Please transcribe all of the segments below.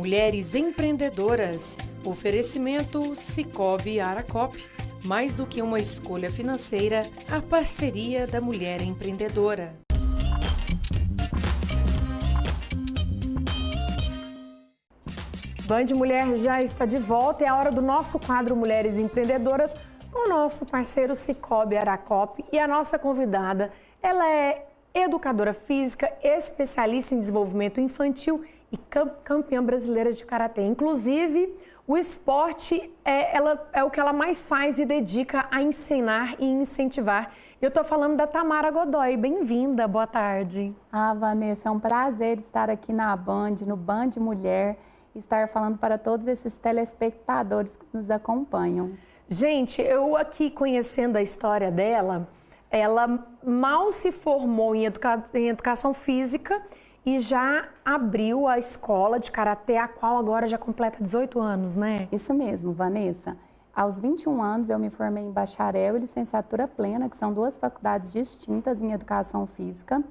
Mulheres empreendedoras. Oferecimento Sicoob Aracop. Mais do que uma escolha financeira, a parceria da mulher empreendedora. Band Mulher já está de volta. É a hora do nosso quadro Mulheres Empreendedoras com o nosso parceiro Sicoob Aracop. E a nossa convidada, ela é educadora física, especialista em desenvolvimento infantil e campeã brasileira de karatê. Inclusive, o esporte é o que ela mais faz e dedica a ensinar e incentivar. Eu estou falando da Tamara Godoy. Bem-vinda, boa tarde. Vanessa, é um prazer estar aqui na Band, no Band Mulher, estar falando para todos esses telespectadores que nos acompanham. Gente, eu aqui conhecendo a história dela, ela mal se formou em educação física e já abriu a escola de karatê, a qual agora já completa 18 anos, né? Isso mesmo, Vanessa. Aos 21 anos eu me formei em bacharel e licenciatura plena, que são duas faculdades distintas em educação física.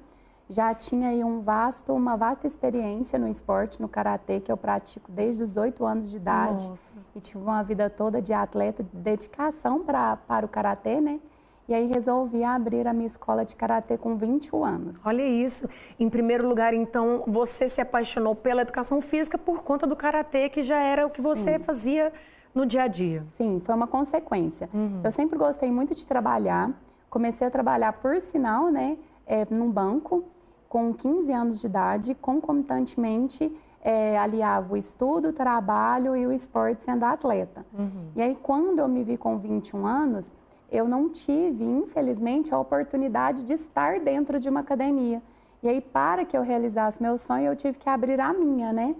Já tinha aí uma vasta experiência no esporte, no karatê, que eu pratico desde os 8 anos de idade. Nossa. E tive uma vida toda de atleta, de dedicação para o karatê, né? E aí resolvi abrir a minha escola de karatê com 21 anos. Olha isso. Em primeiro lugar, então, você se apaixonou pela educação física por conta do karatê, que já era o que você fazia no dia a dia. Sim, foi uma consequência. Eu sempre gostei muito de trabalhar. Comecei a trabalhar, por sinal, né, num banco, com 15 anos de idade, concomitantemente aliava o estudo, o trabalho e o esporte sendo atleta. E aí, quando eu me vi com 21 anos, eu não tive, infelizmente, a oportunidade de estar dentro de uma academia. E aí, para que eu realizasse meu sonho, eu tive que abrir a minha, né?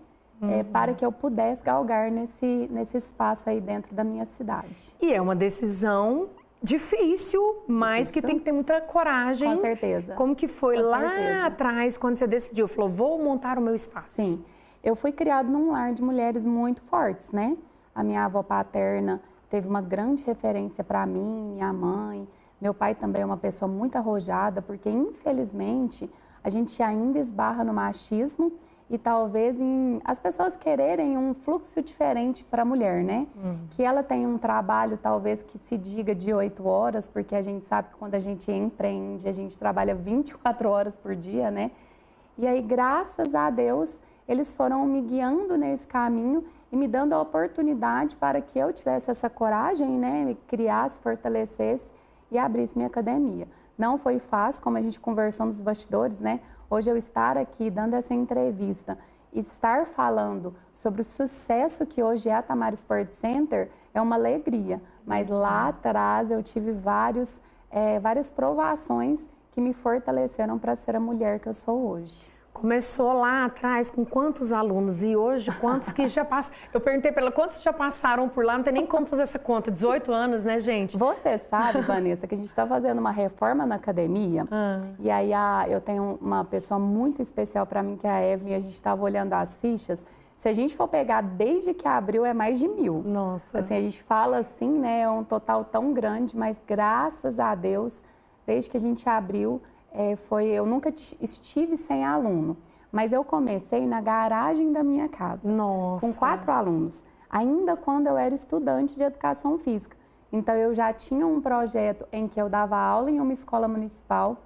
Para que eu pudesse galgar nesse espaço aí dentro da minha cidade. E é uma decisão difícil, mas que tem que ter muita coragem. Com certeza. Como que foi Com lá certeza. atrás, quando você decidiu? Falou, vou montar o meu espaço. Sim. Eu fui criada num lar de mulheres muito fortes, né? A minha avó paterna teve uma grande referência para mim, minha mãe. Meu pai também é uma pessoa muito arrojada, porque, infelizmente, a gente ainda esbarra no machismo e talvez as pessoas quererem um fluxo diferente para a mulher, né? Que ela tenha um trabalho, talvez, que se diga de 8 horas, porque a gente sabe que quando a gente empreende, a gente trabalha 24 horas por dia, né? E aí, graças a Deus, eles foram me guiando nesse caminho e me dando a oportunidade para que eu tivesse essa coragem, né? Me criasse, fortalecesse e abrisse minha academia. Não foi fácil, como a gente conversou nos bastidores, né? Hoje eu estar aqui dando essa entrevista e estar falando sobre o sucesso que hoje é a Tamara Sport Center é uma alegria. Mas lá atrás eu tive várias provações que me fortaleceram para ser a mulher que eu sou hoje. Começou lá atrás com quantos alunos e hoje quantos que já passaram? Eu perguntei para ela quantos já passaram por lá, não tem nem como fazer essa conta, 18 anos, né, gente? Você sabe, Vanessa, que a gente está fazendo uma reforma na academia e aí eu tenho uma pessoa muito especial para mim, que é a Evelyn, e a gente estava olhando as fichas. Se a gente for pegar desde que abriu, é mais de 1000. Nossa. Assim, a gente fala assim, né, é um total tão grande, mas graças a Deus, desde que a gente abriu, eu nunca estive sem aluno, mas eu comecei na garagem da minha casa. Nossa. Com 4 alunos, ainda quando eu era estudante de educação física. Então, eu já tinha um projeto em que eu dava aula em uma escola municipal,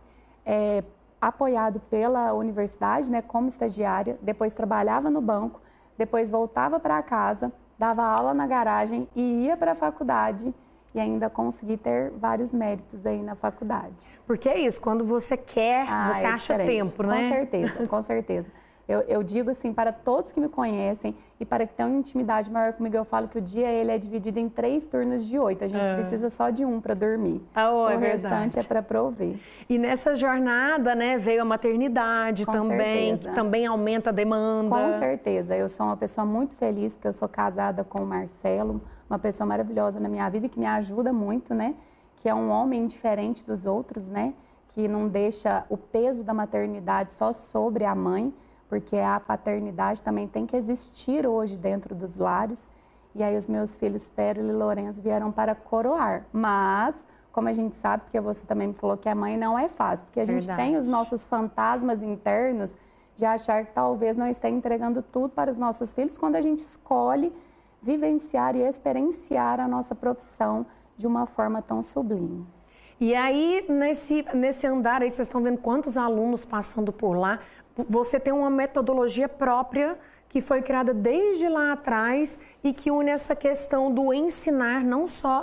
apoiado pela universidade, né, como estagiária, depois trabalhava no banco, depois voltava para casa, dava aula na garagem e ia para a faculdade, e ainda consegui ter vários méritos aí na faculdade. Porque é isso, quando você quer, você acha diferente. tempo, né? Com certeza, com certeza. Eu digo assim, para todos que me conhecem e para que tenham intimidade maior comigo, eu falo que o dia ele é dividido em 3 turnos de 8. A gente precisa só de um para dormir. O restante é para prover. E nessa jornada, né, veio a maternidade também, que também aumenta a demanda. Com certeza. Eu sou uma pessoa muito feliz, porque eu sou casada com o Marcelo, uma pessoa maravilhosa na minha vida e que me ajuda muito, né? Que é um homem diferente dos outros, né? Que não deixa o peso da maternidade só sobre a mãe, porque a paternidade também tem que existir hoje dentro dos lares. E aí os meus filhos Pérola e Lourenço vieram para coroar. Mas, como a gente sabe, porque você também me falou que a mãe não é fácil, porque a gente tem os nossos fantasmas internos de achar que talvez não esteja entregando tudo para os nossos filhos quando a gente escolhe vivenciar e experienciar a nossa profissão de uma forma tão sublime. E aí, nesse andar aí, vocês estão vendo quantos alunos passando por lá. Você tem uma metodologia própria que foi criada desde lá atrás e que une essa questão do ensinar, não só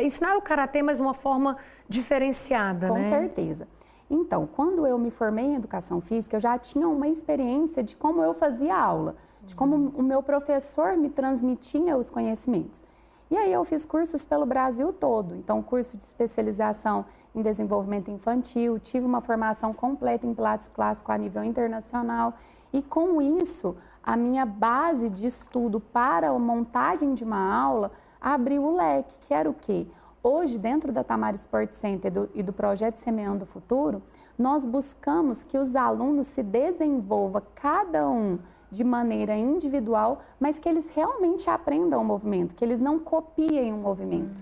ensinar o karatê, mas de uma forma diferenciada, Com né? certeza. Então, quando eu me formei em educação física, eu já tinha uma experiência de como eu fazia aula, de como o meu professor me transmitia os conhecimentos. E aí eu fiz cursos pelo Brasil todo, então curso de especialização em desenvolvimento infantil, tive uma formação completa em Pilates clássico a nível internacional e com isso a minha base de estudo para a montagem de uma aula abriu o leque, que era o quê? Hoje, dentro da Tamara Sport Center e do projeto Semeando o Futuro, nós buscamos que os alunos se desenvolvam cada um de maneira individual, mas que eles realmente aprendam o movimento, que eles não copiem o movimento.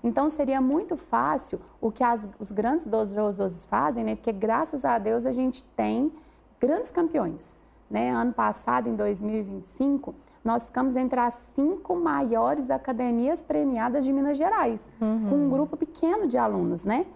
Então, seria muito fácil o que os grandes dojos fazem, né? Porque, graças a Deus, a gente tem grandes campeões, né? Ano passado, em 2025, nós ficamos entre as 5 maiores academias premiadas de Minas Gerais, com um grupo pequeno de alunos, né?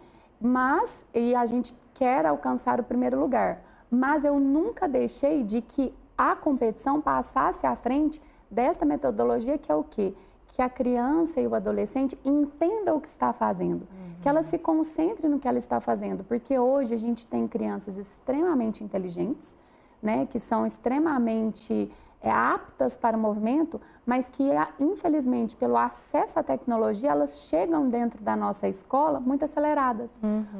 E a gente quer alcançar o primeiro lugar. Mas eu nunca deixei de que a competição passasse à frente desta metodologia, que é o quê? Que a criança e o adolescente entendam o que está fazendo, que ela se concentre no que ela está fazendo, porque hoje a gente tem crianças extremamente inteligentes, né, que são extremamente aptas para o movimento, mas que, infelizmente, pelo acesso à tecnologia, elas chegam dentro da nossa escola muito aceleradas,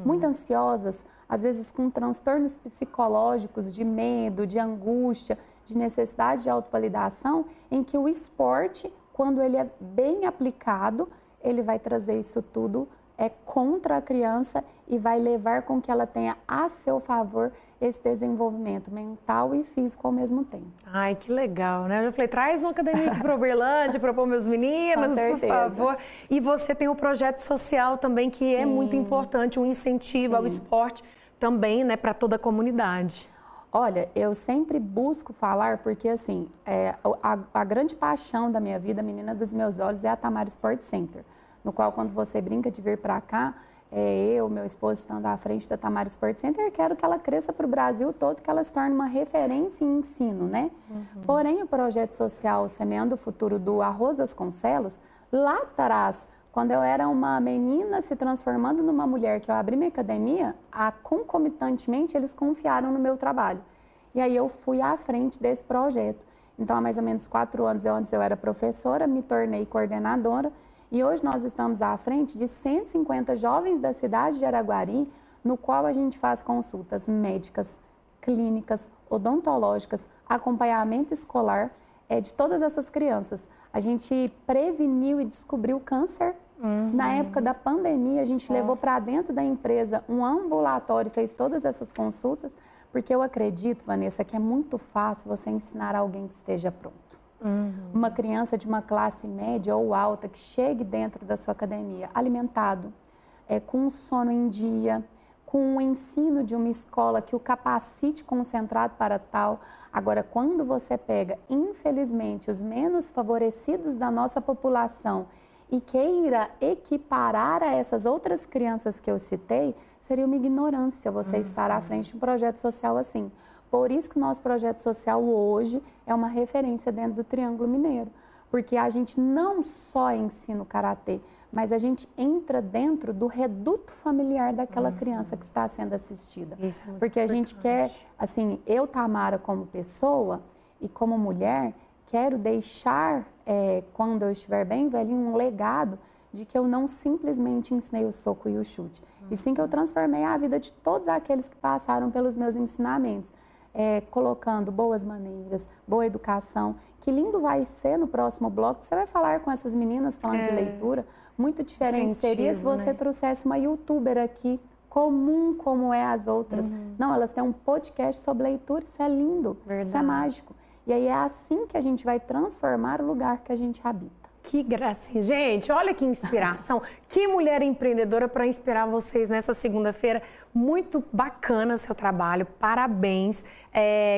muito ansiosas, às vezes com transtornos psicológicos, de medo, de angústia, de necessidade de autovalidação, em que o esporte, quando ele é bem aplicado, ele vai trazer isso tudo contra a criança e vai levar com que ela tenha a seu favor esse desenvolvimento mental e físico ao mesmo tempo. Ai, que legal, né? Eu já falei, traz uma academia aqui para Uberlândia, para pôr meus meninos, por favor. E você tem o projeto social também, que é muito importante, um incentivo ao esporte também, né, para toda a comunidade. Olha, eu sempre busco falar, porque assim, a grande paixão da minha vida, a menina dos meus olhos, é a Tamara Sport Center, no qual, quando você brinca de vir para cá, eu, meu esposo, estando à frente da Tamara Sport Center, quero que ela cresça para o Brasil todo, que ela se torne uma referência em ensino, né? Porém, o projeto social Semeando o Futuro do Arroz Vasconcelos, lá atrás, quando eu era uma menina se transformando numa mulher, que eu abri minha academia, concomitantemente eles confiaram no meu trabalho. E aí eu fui à frente desse projeto. Então, há mais ou menos 4 anos, antes eu era professora, me tornei coordenadora, e hoje nós estamos à frente de 150 jovens da cidade de Araguari, no qual a gente faz consultas médicas, clínicas, odontológicas, acompanhamento escolar de todas essas crianças. A gente preveniu e descobriu câncer. Na época da pandemia, a gente levou para dentro da empresa um ambulatório e fez todas essas consultas, porque eu acredito, Vanessa, que é muito fácil você ensinar alguém que esteja pronto. Uma criança de uma classe média ou alta que chegue dentro da sua academia alimentado, com um sono em dia, com o ensino de uma escola que o capacite concentrado para tal. Agora, quando você pega, infelizmente, os menos favorecidos da nossa população e queira equiparar a essas outras crianças que eu citei, seria uma ignorância você estar à frente de um projeto social assim. Por isso que o nosso projeto social hoje é uma referência dentro do Triângulo Mineiro, porque a gente não só ensina o karatê, mas a gente entra dentro do reduto familiar daquela criança que está sendo assistida. Isso é muito porque a gente quer, assim, eu, Tamara, como pessoa e como mulher, quero deixar, quando eu estiver bem velhinho, um legado de que eu não simplesmente ensinei o soco e o chute, e sim que eu transformei a vida de todos aqueles que passaram pelos meus ensinamentos, colocando boas maneiras, boa educação. Que lindo vai ser no próximo bloco, você vai falar com essas meninas falando de leitura, muito diferente seria se você trouxesse uma youtuber aqui, comum como é as outras. Não, elas têm um podcast sobre leitura, isso é lindo, isso é mágico. E aí é assim que a gente vai transformar o lugar que a gente habita. Que gracinha. Gente, olha que inspiração. Que mulher empreendedora para inspirar vocês nessa segunda-feira. Muito bacana seu trabalho. Parabéns.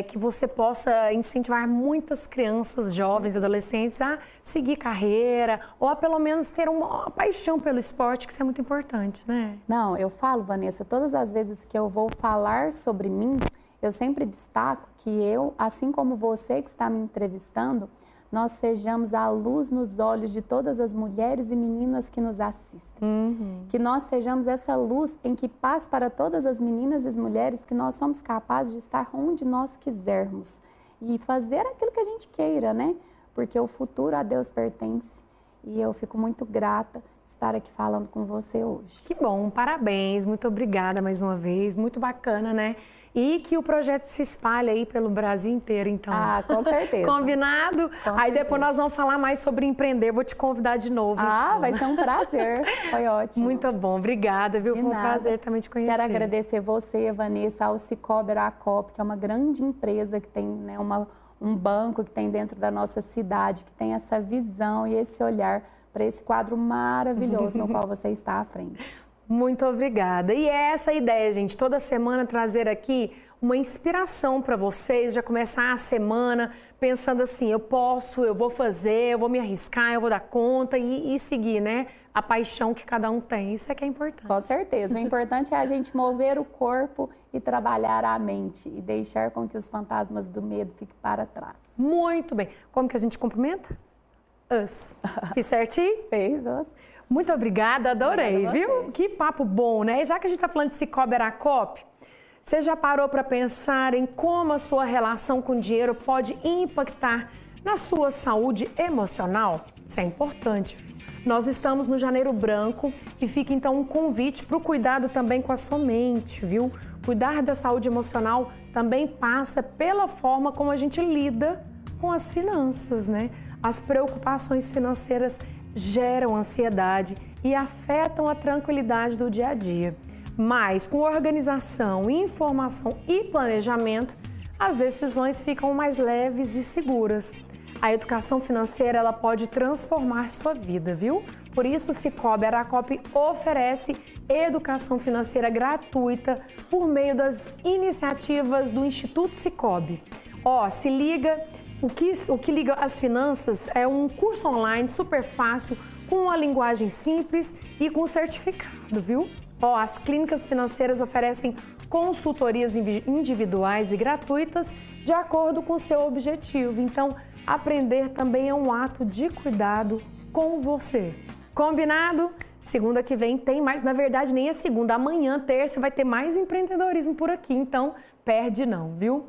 Que você possa incentivar muitas crianças, jovens e adolescentes a seguir carreira ou a pelo menos ter uma paixão pelo esporte, que isso é muito importante, né? Não, eu falo, Vanessa, todas as vezes que eu vou falar sobre mim, eu sempre destaco que eu, assim como você que está me entrevistando, nós sejamos a luz nos olhos de todas as mulheres e meninas que nos assistem. Que nós sejamos essa luz em que paz para todas as meninas e as mulheres, que nós somos capazes de estar onde nós quisermos e fazer aquilo que a gente queira, né? Porque o futuro a Deus pertence e eu fico muito grata de estar aqui falando com você hoje. Que bom, parabéns, muito obrigada mais uma vez, muito bacana, né? E que o projeto se espalhe aí pelo Brasil inteiro, então. Ah, com certeza. Combinado? Com aí depois certeza. nós vamos falar mais sobre empreender, vou te convidar de novo. Ah, então. vai ser um prazer. Foi ótimo. Muito bom, obrigada, viu? De Foi um nada. prazer também te conhecer. Quero agradecer você, Vanessa, ao Cicobi Aracop, que é uma grande empresa que tem, né, um banco que tem dentro da nossa cidade, que tem essa visão e esse olhar para esse quadro maravilhoso no qual você está à frente. Muito obrigada. E é essa a ideia, gente, toda semana trazer aqui uma inspiração para vocês, já começar a semana pensando assim, eu posso, eu vou fazer, eu vou me arriscar, eu vou dar conta e seguir, né? A paixão que cada um tem, isso é que é importante. Com certeza, o importante é a gente mover o corpo e trabalhar a mente e deixar com que os fantasmas do medo fiquem para trás. Muito bem. Como que a gente cumprimenta? Us. Fiz certinho? Fez, ó. Muito obrigada, adorei, Obrigada a você. viu? Que papo bom, né? E já que a gente está falando de Cicobi Aracop, você já parou para pensar em como a sua relação com o dinheiro pode impactar na sua saúde emocional? Isso é importante. Nós estamos no Janeiro Branco e fica então um convite para o cuidado também com a sua mente, viu? Cuidar da saúde emocional também passa pela forma como a gente lida com as finanças, né? As preocupações financeiras geram ansiedade e afetam a tranquilidade do dia a dia. Mas com organização, informação e planejamento, as decisões ficam mais leves e seguras. A educação financeira ela pode transformar sua vida, viu? Por isso, o Cicobi Aracop oferece educação financeira gratuita por meio das iniciativas do Instituto Cicobi. Se liga, o que liga as finanças é um curso online super fácil, com uma linguagem simples e com certificado, viu? As clínicas financeiras oferecem consultorias individuais e gratuitas de acordo com o seu objetivo. Então, aprender também é um ato de cuidado com você. Combinado? Segunda que vem tem mais, na verdade nem é segunda, amanhã, terça, vai ter mais empreendedorismo por aqui, então perde não, viu?